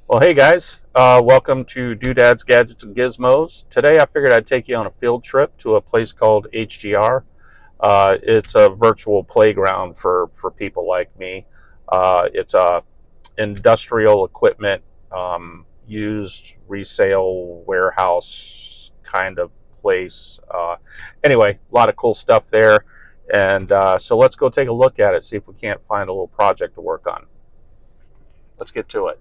Well, hey guys, welcome to Doodad's Gadgets and Gizmos. Today I figured I'd take you on a field trip to a place called HGR. It's a virtual playground for people like me. It's a industrial equipment, used resale warehouse kind of place. Anyway, a lot of cool stuff there. And so let's go take a look at it, see if we can't find a little project to work on. Let's get to it.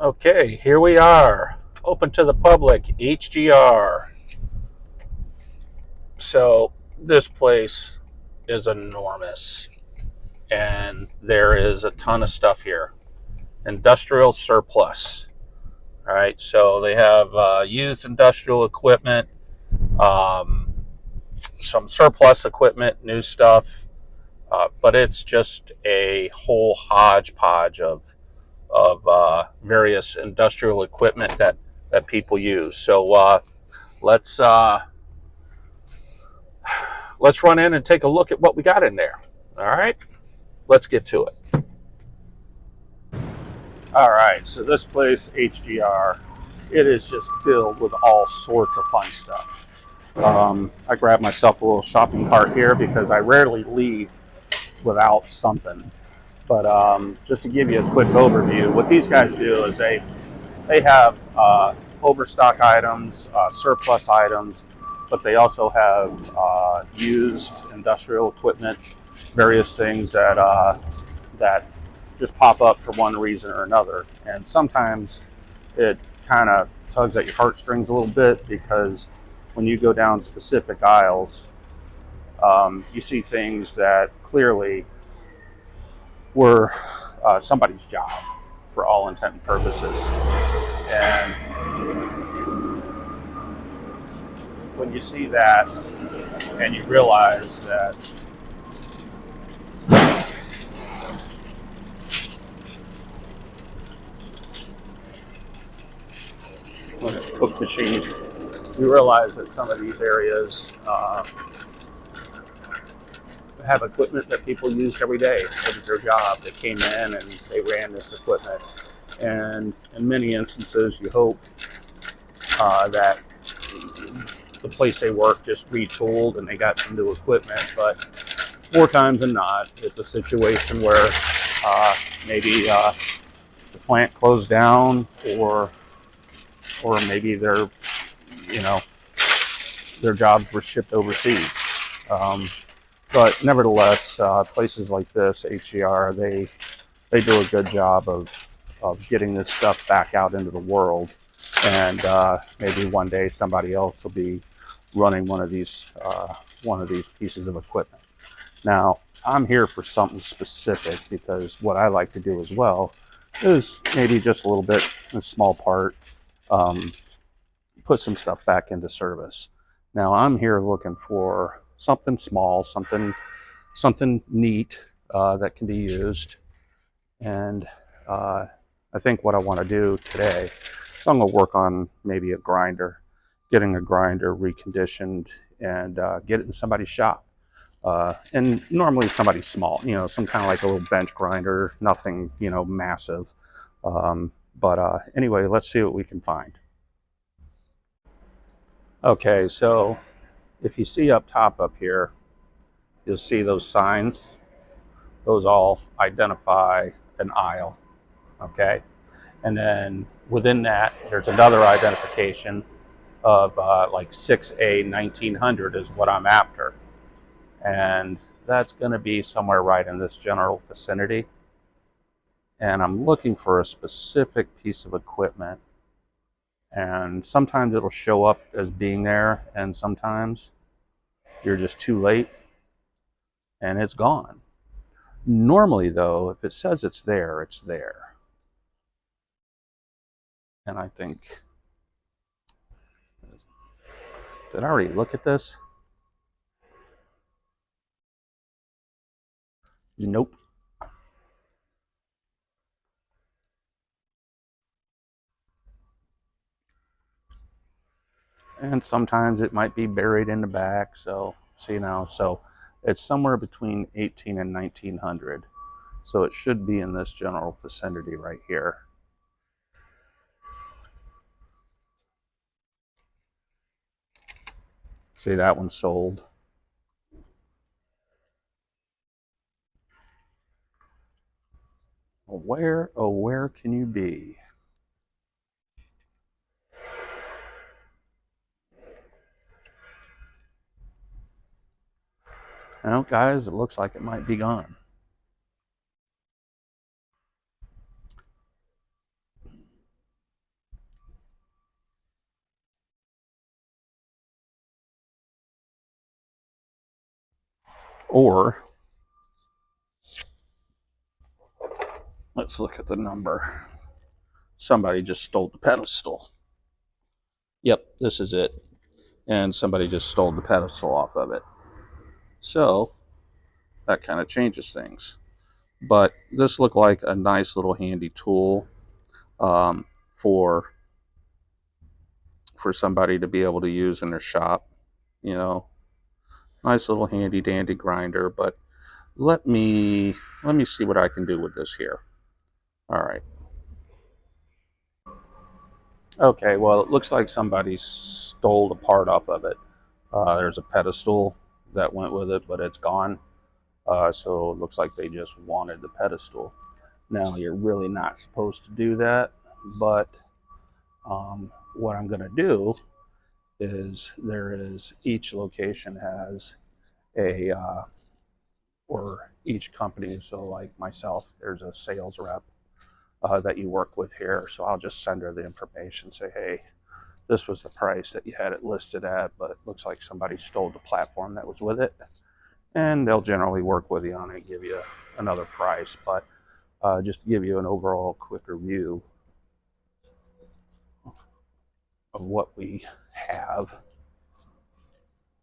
Okay, here we are. Open to the public, HGR. So this place is enormous, and there is a ton of stuff here. Industrial surplus. All right, so they have used industrial equipment, um, some surplus equipment, new stuff, but it's just a whole hodgepodge of various industrial equipment that people use. So let's let's run in and take a look at what we got in there. All right, let's get to it. All right, so this place, HGR, it is just filled with all sorts of fun stuff. I grabbed myself a little shopping cart here because I rarely leave without something. But just to give you a quick overview, what these guys do is they have overstock items, surplus items, but they also have used industrial equipment, various things that just pop up for one reason or another. And sometimes it kind of tugs at your heartstrings a little bit because when you go down specific aisles, you see things that clearly were somebody's job for all intent and purposes. And when you see that and you realize that when it's cook machine, you realize that some of these areas have equipment that people used every day. It was their job. They came in and they ran this equipment. And in many instances, you hope that the place they work just retooled and they got some new equipment. But more times than not, it's a situation where maybe the plant closed down, or maybe their jobs were shipped overseas. But nevertheless, places like this, HGR, they do a good job of getting this stuff back out into the world. And maybe one day somebody else will be running one of these pieces of equipment. Now, I'm here for something specific because what I like to do as well is maybe just a little bit, a small part, put some stuff back into service. Now, I'm here looking for something small, something neat that can be used. And I think what I want to do today, I'm going to work on maybe a grinder, getting a grinder reconditioned and get it in somebody's shop. And normally somebody's small, some kind of like a little bench grinder, nothing, massive. But anyway, let's see what we can find. Okay, so if you see up top up here, you'll see those signs. Those all identify an aisle, okay? And then within that, there's another identification of like 6A 1900 is what I'm after. and that's going to be somewhere right in this general vicinity. And I'm looking for a specific piece of equipment, and sometimes it'll show up as being there, and sometimes you're just too late and it's gone. Normally though, if it says it's there, it's there. And I think, did I already look at this? Nope. And sometimes it might be buried in the back. So see now, so it's somewhere between 18 and 1900. So it should be in this general vicinity right here. See, that one sold. Where, oh, where can you be? Well, guys, it looks like it might be gone. Or, let's look at the number. Somebody just stole the pedestal. Yep, this is it. And somebody just stole the pedestal off of it. So, that kind of changes things. But this looked like a nice little handy tool um, for somebody to be able to use in their shop. You know, nice little handy dandy grinder. But let me see what I can do with this here. All right. Okay, well, it looks like somebody stole the part off of it. There's a pedestal that went with it, but it's gone. So it looks like they just wanted the pedestal. Now, you're really not supposed to do that, but what I'm going to do is each location has a, or each company, so like myself, there's a sales rep that you work with here. So I'll just send her the information, say, hey, this was the price that you had it listed at, but it looks like somebody stole the platform that was with it. And they'll generally work with you on it, give you another price. But just to give you an overall quick review of what we have,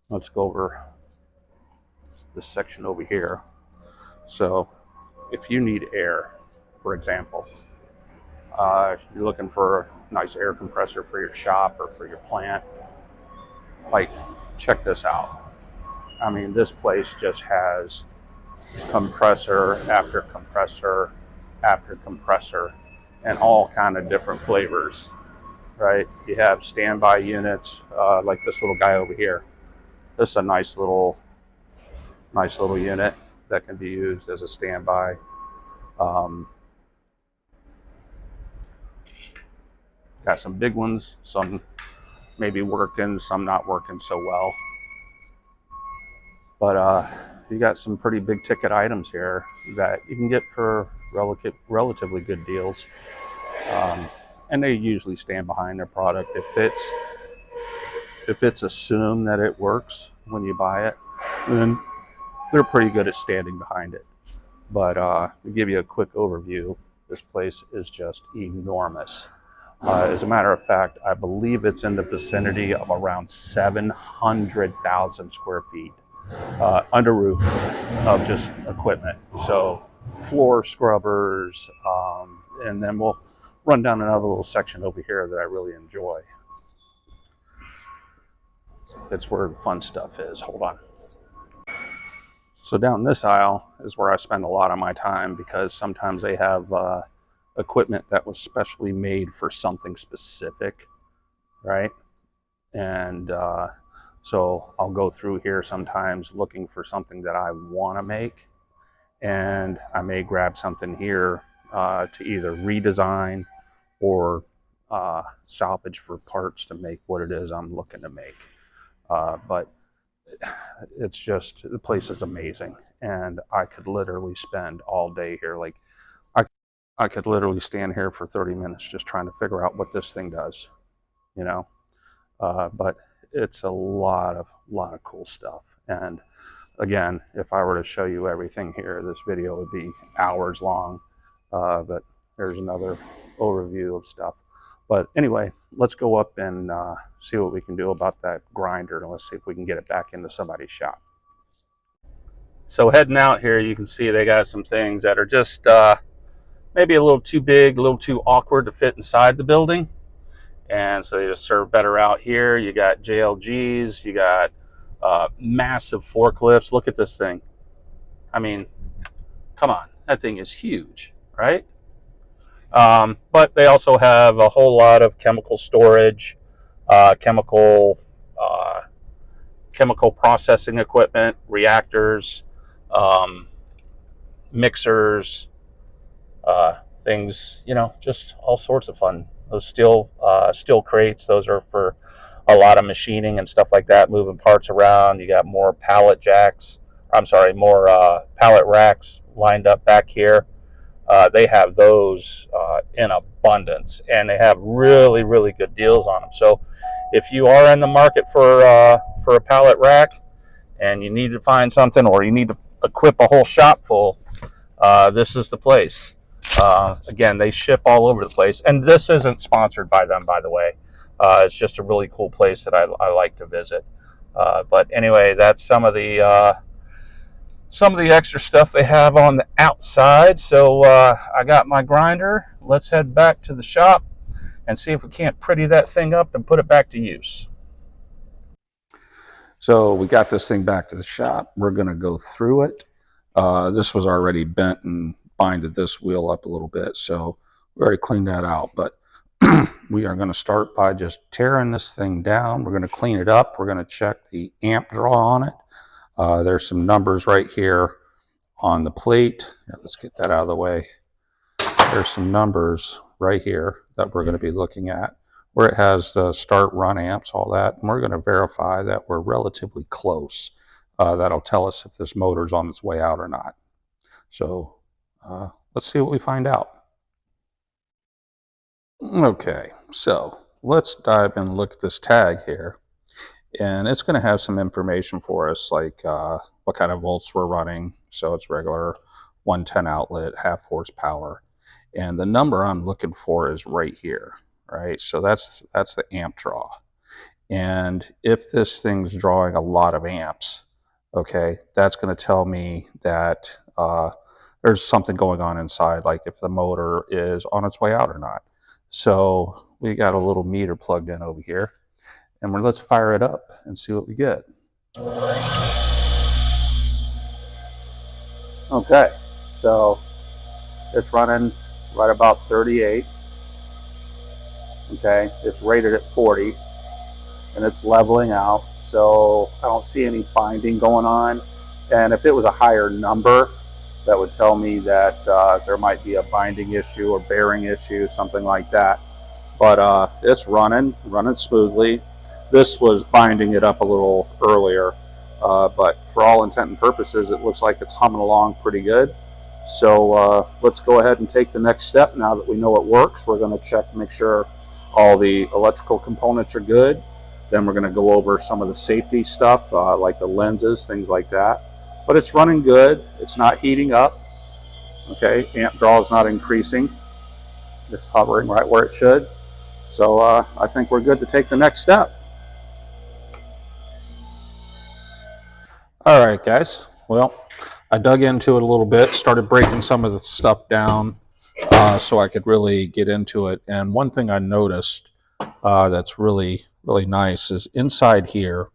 let's go over this section over here. So if you need air, for example, you're looking for a nice air compressor for your shop or for your plant, like, check this out. I mean, this place just has compressor after compressor after compressor, and all kind of different flavors, right? You have standby units, like this little guy over here. This is a nice little unit that can be used as a standby. Got some big ones, some maybe working, some not working so well. But you got some pretty big ticket items here that you can get for relatively good deals. And they usually stand behind their product. If it's assumed that it works when you buy it, then they're pretty good at standing behind it. But to give you a quick overview, this place is just enormous. As a matter of fact, I believe it's in the vicinity of around 700,000 square feet under roof of just equipment. So floor scrubbers, and then we'll run down another little section over here that I really enjoy. It's where the fun stuff is. Hold on. So down this aisle is where I spend a lot of my time, because sometimes they have equipment that was specially made for something specific, right? And so I'll go through here sometimes looking for something that I want to make, and I may grab something here to either redesign or salvage for parts to make what it is I'm looking to make. But it's just, the place is amazing. And I could literally spend all day here. Like, I could literally stand here for 30 minutes just trying to figure out what this thing does, you know. But it's a lot of cool stuff. And again, if I were to show you everything here, this video would be hours long. But there's another overview of stuff. But anyway, let's go up and see what we can do about that grinder, and let's see if we can get it back into somebody's shop. So heading out here, you can see they got some things that are just maybe a little too big, a little too awkward to fit inside the building. And so they just serve better out here. You got JLGs, you got massive forklifts. Look at this thing. I mean, come on, that thing is huge, right? But they also have a whole lot of chemical storage, chemical processing equipment, reactors, mixers, things, you know, just all sorts of fun. Those steel crates, those are for a lot of machining and stuff like that, moving parts around. You got more pallet racks lined up back here. They have those in abundance, and they have really, really good deals on them. So if you are in the market for a pallet rack and you need to find something, or you need to equip a whole shop full, this is the place. Again, they ship all over the place, and this isn't sponsored by them, by the way. It's just a really cool place that I like to visit. But anyway, that's some of the extra stuff they have on the outside. So I got my grinder. Let's head back to the shop and see if we can't pretty that thing up and put it back to use. So we got this thing back to the shop. We're going to go through it. This was already bent and binded this wheel up a little bit, so we already cleaned that out. But we are going to start by just tearing this thing down. We're going to clean it up. We're going to check the amp draw on it. There's some numbers right here on the plate. Here, let's get that out of the way. There's some numbers right here that we're going to be looking at, where it has the start, run amps, all that. And we're going to verify that we're relatively close. That'll tell us if this motor's on its way out or not. So let's see what we find out. Okay, so let's dive in and look at this tag here. And it's going to have some information for us, like what kind of volts we're running. So it's regular 110 outlet, half horsepower. And the number I'm looking for is right here, right? So that's the amp draw. And if this thing's drawing a lot of amps, okay, that's going to tell me that there's something going on inside, like if the motor is on its way out or not. So we got a little meter plugged in over here, and let's fire it up and see what we get. Okay, so it's running right about 38. Okay, it's rated at 40, and it's leveling out. So I don't see any binding going on. And if it was a higher number, that would tell me that there might be a binding issue or bearing issue, something like that. But it's running smoothly. This was binding it up a little earlier, but for all intent and purposes, it looks like it's humming along pretty good. So let's go ahead and take the next step. Now that we know it works, we're going to check, make sure all the electrical components are good. Then we're going to go over some of the safety stuff, like the lenses, things like that. But it's running good. It's not heating up. Okay, amp draw is not increasing. It's hovering right where it should. So I think we're good to take the next step. All right, guys. Well, I dug into it a little bit, started breaking some of the stuff down so I could really get into it. And one thing I noticed that's really, really nice is inside here,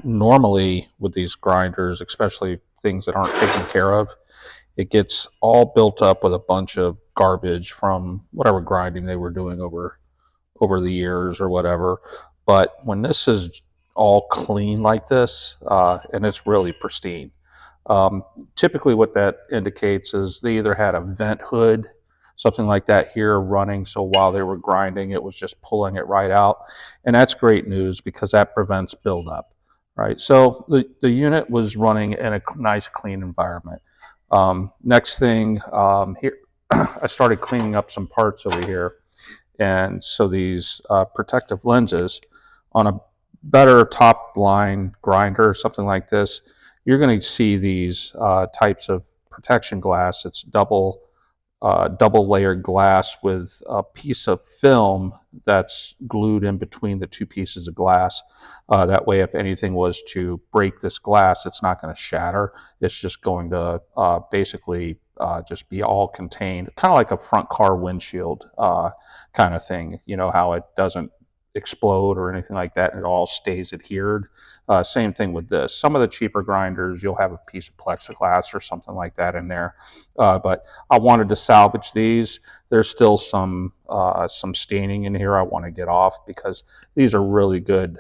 normally with these grinders, especially things that aren't taken care of, it gets all built up with a bunch of garbage from whatever grinding they were doing over the years or whatever. But when this is all clean like this, and it's really pristine, typically what that indicates is they either had a vent hood, something like that here running, so while they were grinding, it was just pulling it right out. And that's great news because that prevents buildup, right? So the unit was running in a nice, clean environment. Next thing, here, I started cleaning up some parts over here. And so these protective lenses on a better top line grinder, something like this, you're going to see these types of protection glass. It's double layered glass with a piece of film that's glued in between the two pieces of glass. That way, if anything was to break this glass, it's not going to shatter. It's just going to basically just be all contained, kind of like a front car windshield kind of thing. You know how it doesn't explode or anything like that, and it all stays adhered. Same thing with this. Some of the cheaper grinders, you'll have a piece of plexiglass or something like that in there. But I wanted to salvage these. There's still some staining in here I want to get off because these are really good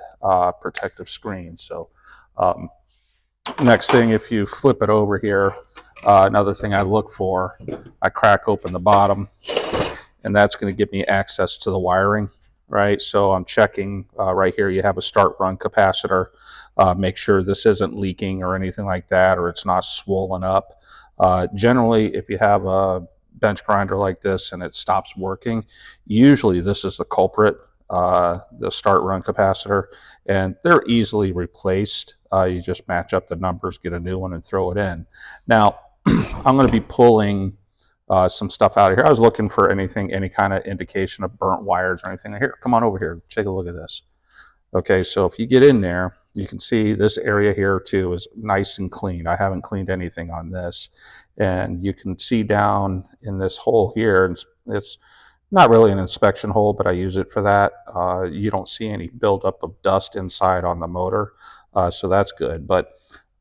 protective screens. So next thing, if you flip it over here, another thing I look for, I crack open the bottom, and that's going to give me access to the wiring, right? So I'm checking right here, you have a start run capacitor. Make sure this isn't leaking or anything like that, or it's not swollen up. Generally, if you have a bench grinder like this and it stops working, usually this is the culprit, the start run capacitor, and they're easily replaced. You just match up the numbers, get a new one, and throw it in. Now, I'm going to be pulling some stuff out of here. I was looking for anything, any kind of indication of burnt wires or anything. Here, come on over here. Take a look at this. Okay, so if you get in there, you can see this area here too is nice and clean. I haven't cleaned anything on this. And you can see down in this hole here, and it's not really an inspection hole, but I use it for that. You don't see any buildup of dust inside on the motor, so that's good. But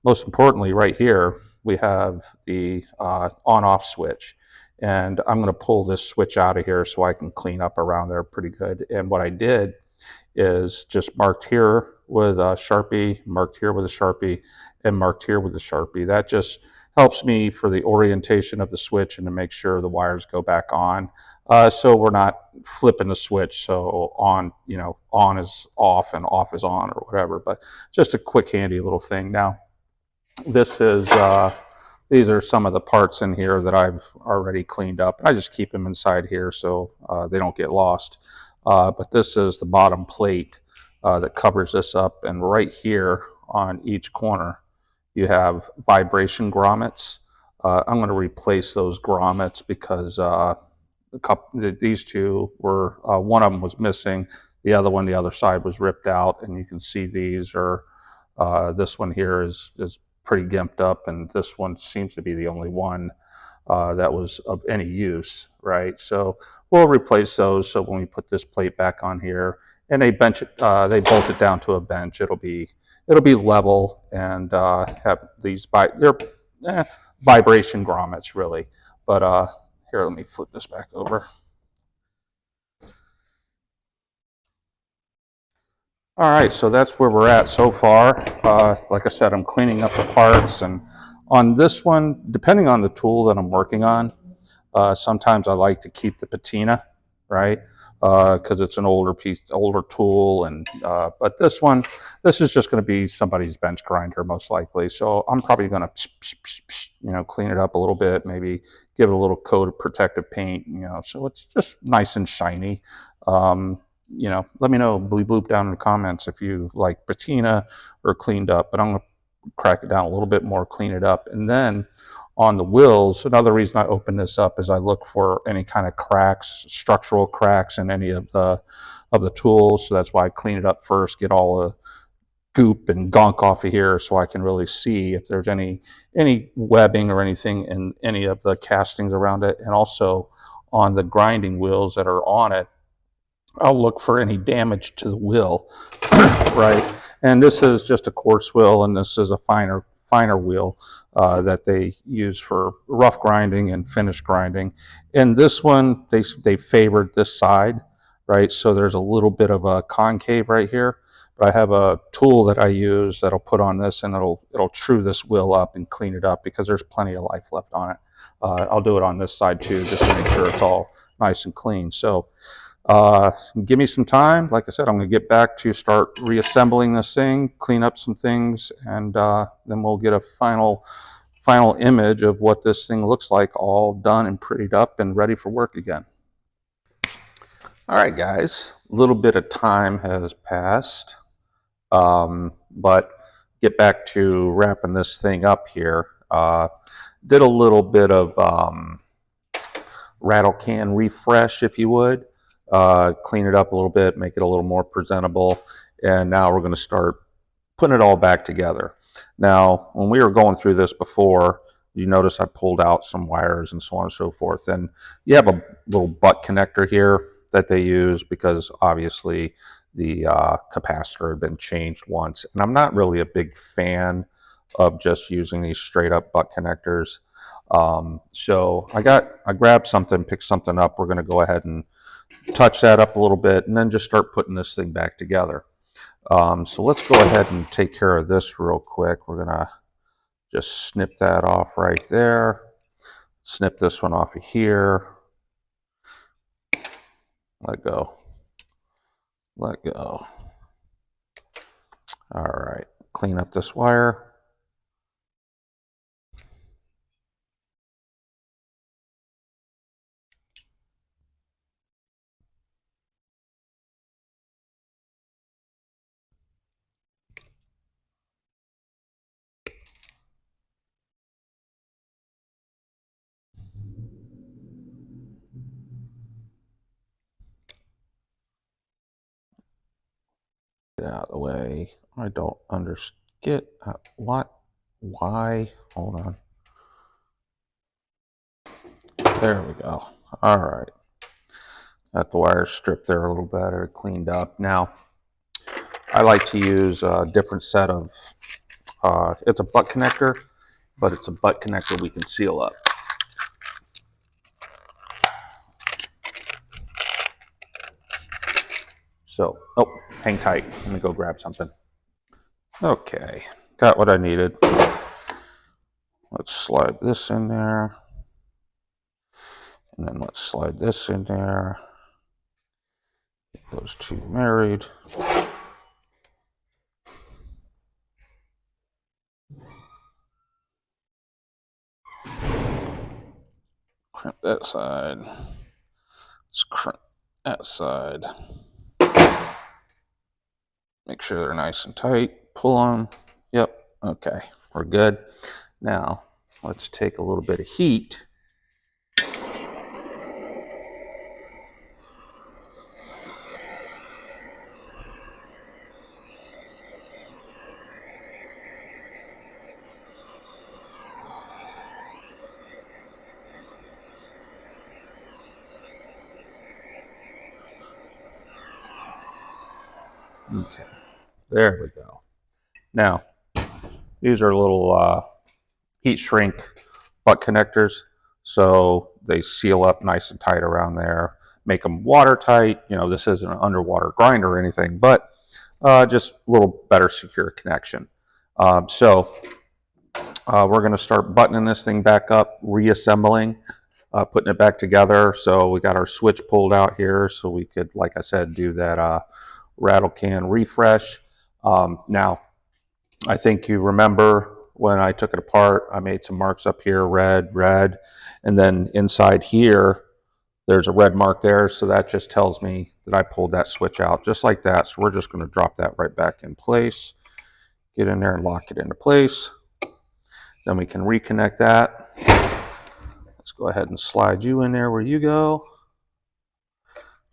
most importantly, right here, we have the on-off switch. And I'm going to pull this switch out of here so I can clean up around there pretty good. And what I did is just marked here with a Sharpie, marked here with a Sharpie, and marked here with a Sharpie. That just helps me for the orientation of the switch and to make sure the wires go back on. So we're not flipping the switch. So on, you know, on is off and off is on or whatever, but just a quick handy little thing. Now, this is, these are some of the parts in here that I've already cleaned up. I just keep them inside here so they don't get lost. But this is the bottom plate that covers this up. And right here on each corner, you have vibration grommets. I'm going to replace those grommets because these two were, one of them was missing. The other one, the other side was ripped out. And you can see these are, this one here is pretty gimped up, and this one seems to be the only one that was of any use, right? So we'll replace those. So when we put this plate back on here, and they bench it, they bolt it down to a bench, it'll be level and have these they're vibration grommets really. But here, let me flip this back over. All right, so that's where we're at so far. Like I said, I'm cleaning up the parts, and on this one, depending on the tool that I'm working on, sometimes I like to keep the patina, right? Because it's an older tool, and but this one, this is just going to be somebody's bench grinder most likely. So I'm probably going to, clean it up a little bit, maybe give it a little coat of protective paint, so it's just nice and shiny. Let me know, bleep bloop down in the comments if you like patina or cleaned up, but I'm going to crack it down a little bit more, clean it up. And then on the wheels, another reason I open this up is I look for any kind of cracks, structural cracks in any of the tools. So that's why I clean it up first, get all the goop and gunk off of here so I can really see if there's any webbing or anything in any of the castings around it. And also on the grinding wheels that are on it, I'll look for any damage to the wheel, right? And this is just a coarse wheel, and this is a finer wheel that they use for rough grinding and finish grinding. And this one, they favored this side, right? So there's a little bit of a concave right here. But I have a tool that I use that'll put on this, and it'll true this wheel up and clean it up because there's plenty of life left on it. I'll do it on this side too, just to make sure it's all nice and clean. So Give me some time. Like I said, I'm going to get back to start reassembling this thing, clean up some things, and then we'll get a final image of what this thing looks like, all done and prettied up and ready for work again. All right, guys, a little bit of time has passed, but get back to wrapping this thing up here. Did a little bit of rattle can refresh, if you would. Clean it up a little bit, make it a little more presentable, and now we're going to start putting it all back together. Now, when we were going through this before, you notice I pulled out some wires and so on and so forth, and you have a little butt connector here that they use because obviously the capacitor had been changed once, and I'm not really a big fan of just using these straight up butt connectors. So I grabbed something, picked something up. We're going to go ahead and touch that up a little bit and then just start putting this thing back together. So let's go ahead and take care of this real quick. We're going to just snip that off right there. Snip this one off of here. Let go. Let go. All right. Clean up this wire. Get out of the way. I don't understand what, why. Hold on. There we go. All right. Got the wire stripped there a little better, cleaned up. Now, I like to use a different set of, it's a butt connector, but it's a butt connector we can seal up. So, oh, hang tight. Let me go grab something. Okay, got what I needed. Let's slide this in there. And then let's slide this in there. Get those two married. Crimp that side. Let's crimp that side. Make sure they're nice and tight. Pull on. Yep. Okay. We're good. Now, let's take a little bit of heat. Okay. There we go. Now, these are little heat shrink butt connectors, so they seal up nice and tight around there, make them watertight. You know, this isn't an underwater grinder or anything, but just a little better secure connection. So we're going to start buttoning this thing back up, reassembling, putting it back together. So we got our switch pulled out here so we could, like I said, do that rattle can refresh. Now, I think you remember when I took it apart, I made some marks up here, red, and then inside here, there's a red mark there. So that just tells me that I pulled that switch out just like that. So we're just going to drop that right back in place, get in there and lock it into place. Then we can reconnect that. Let's go ahead and slide you in there where you go.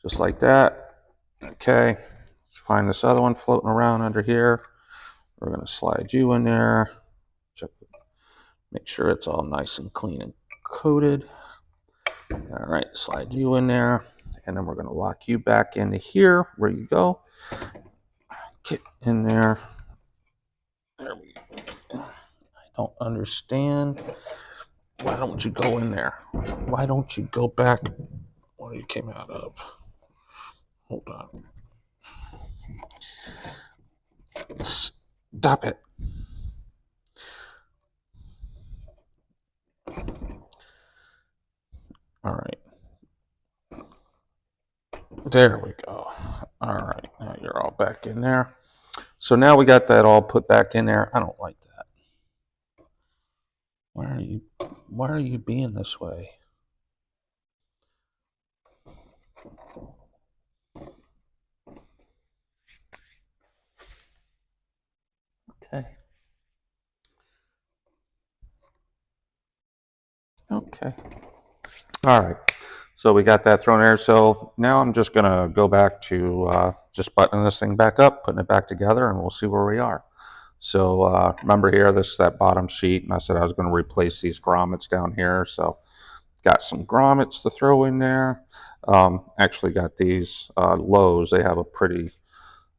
Just like that. Okay. Let's find this other one floating around under here. We're going to slide you in there. Check, make sure it's all nice and clean and coated. All right, slide you in there. And then we're going to lock you back into here where you go. Get in there. There we go. I don't understand. Why don't you go in there? Why don't you go back where you came out of? Hold on. Stop it. All right. There we go. All right, now you're all back in there. So now we got that all put back in there. I don't like that. Why are you being this way? Okay. Okay. All right. So we got that thrown there. So now I'm just going to go back to just buttoning this thing back up, putting it back together, and we'll see where we are. So remember here, this is that bottom sheet, and I said I was going to replace these grommets down here. So got some grommets to throw in there. Actually got these Lowe's. They have a pretty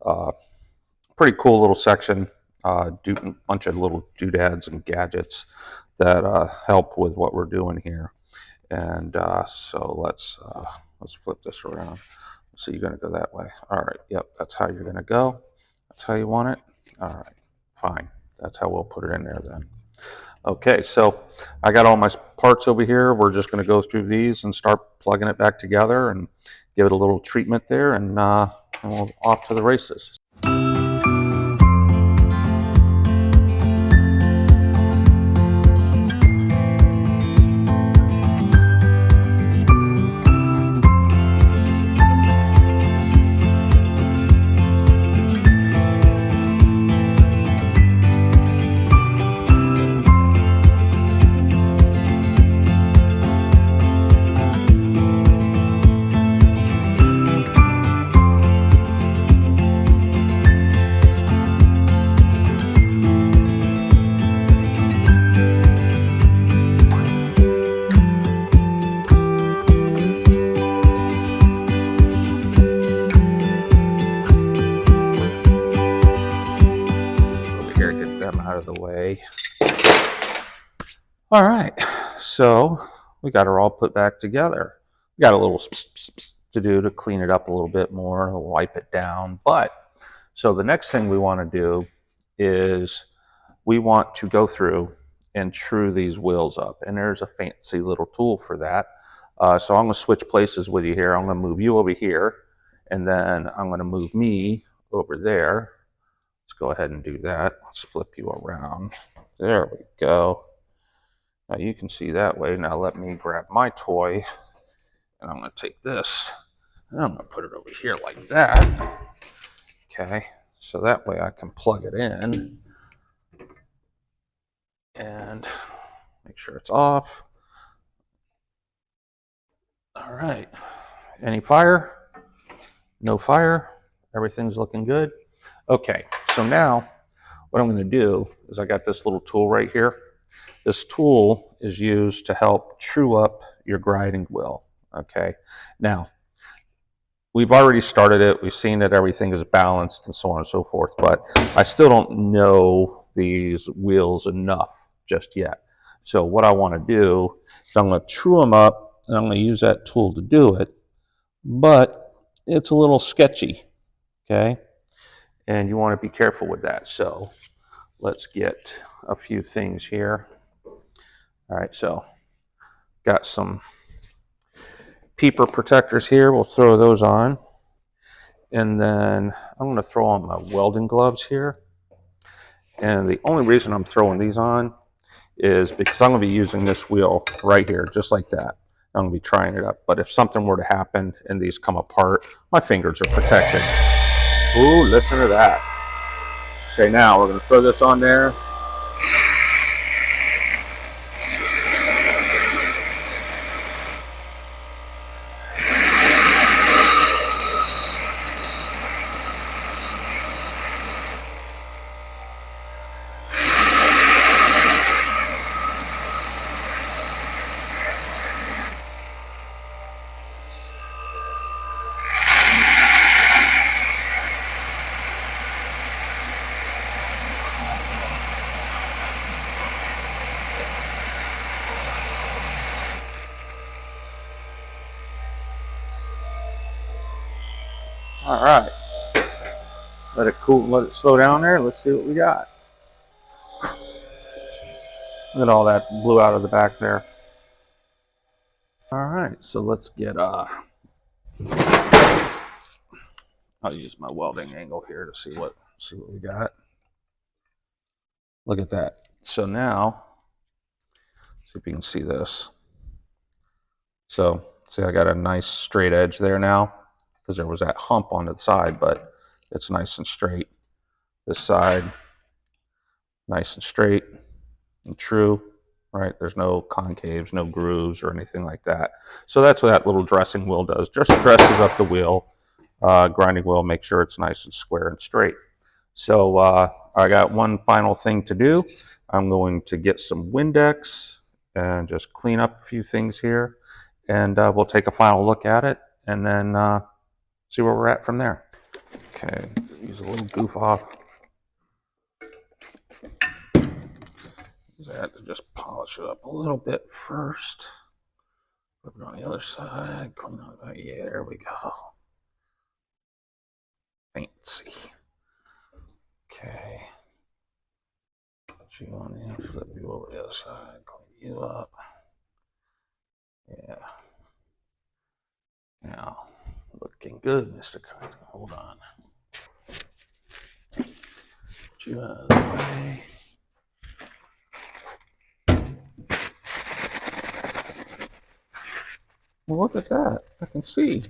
cool little section, bunch of little doodads and gadgets that help with what we're doing here. And so let's flip this around. So you're going to go that way. All right. Yep. That's how you're going to go. That's how you want it. All right. Fine. That's how we'll put it in there then. Okay. So I got all my parts over here. We're just going to go through these and start plugging it back together and give it a little treatment there, and we'll off to the races. Out of the way. All right, so we got her all put back together. We got a little to do to clean it up a little bit more, wipe it down. But so the next thing we want to do is we want to go through and true these wheels up, and there's a fancy little tool for that. So I'm going to switch places with you here. I'm going to move you over here, and then I'm going to move me over there. Let's go ahead and do that. Let's flip you around. There we go. Now you can see that way. Now let me grab my toy, and I'm going to take this, and I'm going to put it over here like that. Okay, so that way I can plug it in and make sure it's off. All right. Any fire? No fire. Everything's looking good. Okay, so now what I'm going to do is I got this little tool right here. This tool is used to help true up your grinding wheel. Okay, now we've already started it. We've seen that everything is balanced and so on and so forth, but I still don't know these wheels enough just yet. So what I want to do is I'm going to true them up, and I'm going to use that tool to do it, but it's a little sketchy, okay? And you want to be careful with that. So let's get a few things here. All right, so got some peeper protectors here. We'll throw those on. And then I'm going to throw on my welding gloves here. And the only reason I'm throwing these on is because I'm going to be using this wheel right here, just like that. I'm going to be trying it up. But if something were to happen and these come apart, my fingers are protected. Ooh, listen to that. Okay, now we're going to throw this on there. All right, let it cool, let it slow down there. Let's see what we got. Look at all that blew out of the back there. All right, so let's get I'll use my welding angle here to see what we got. Look at that. So now, see if you can see this. So see, I got a nice straight edge there now because there was that hump on the side, but it's nice and straight. This side, nice and straight and true, right? There's no concaves, no grooves or anything like that. So that's what that little dressing wheel does. Just dresses up the wheel, grinding wheel, make sure it's nice and square and straight. So I got one final thing to do. I'm going to get some Windex and just clean up a few things here. And we'll take a final look at it and then see where we're at from there. Okay, use a little goof off. Use that to just polish it up a little bit first. Flip it on the other side, clean up. Yeah, there we go. Fancy. Okay. Put you on there, flip you over the other side, clean you up. Yeah. Now, looking good, Mr. Kaiser. Hold on. Put you out of the way. Well, look at that. I can see.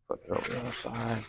Put it over the other side.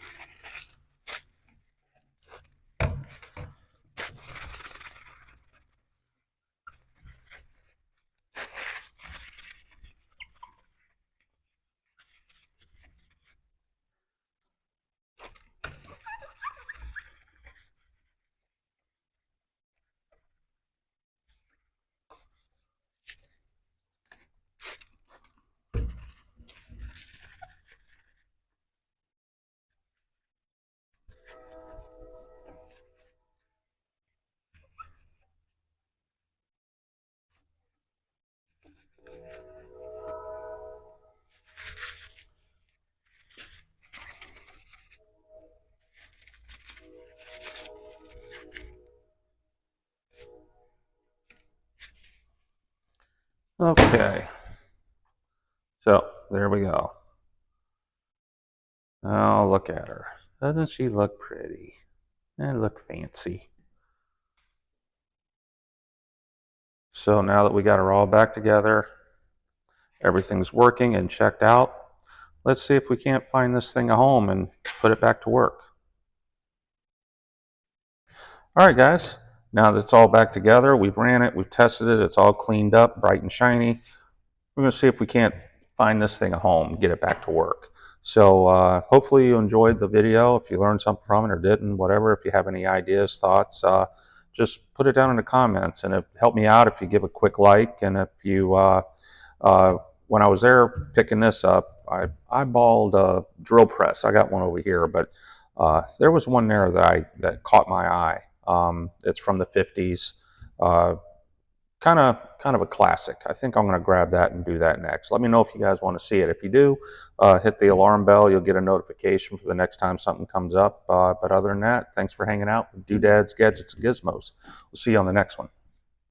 Okay. So, there we go. Oh, look at her. Doesn't she look pretty? And look fancy. So now that we got her all back together, everything's working and checked out, let's see if we can't find this thing a home and put it back to work. All right, guys. Now that it's all back together, we've ran it, we've tested it, it's all cleaned up, bright and shiny. We're going to see if we can't find this thing a home, get it back to work. So hopefully you enjoyed the video. If you learned something from it or didn't, whatever, if you have any ideas, thoughts, just put it down in the comments. And it helped me out if you give a quick like. And if you, when I was there picking this up, I eyeballed a drill press. I got one over here, but there was one there that caught my eye. It's from the 50s. Kind of a classic. I think I'm going to grab that and do that next. Let me know if you guys want to see it. If you do, hit the alarm bell. You'll get a notification for the next time something comes up. But other than that, thanks for hanging out with Doodads, Gadgets, and Gizmos. We'll see you on the next one.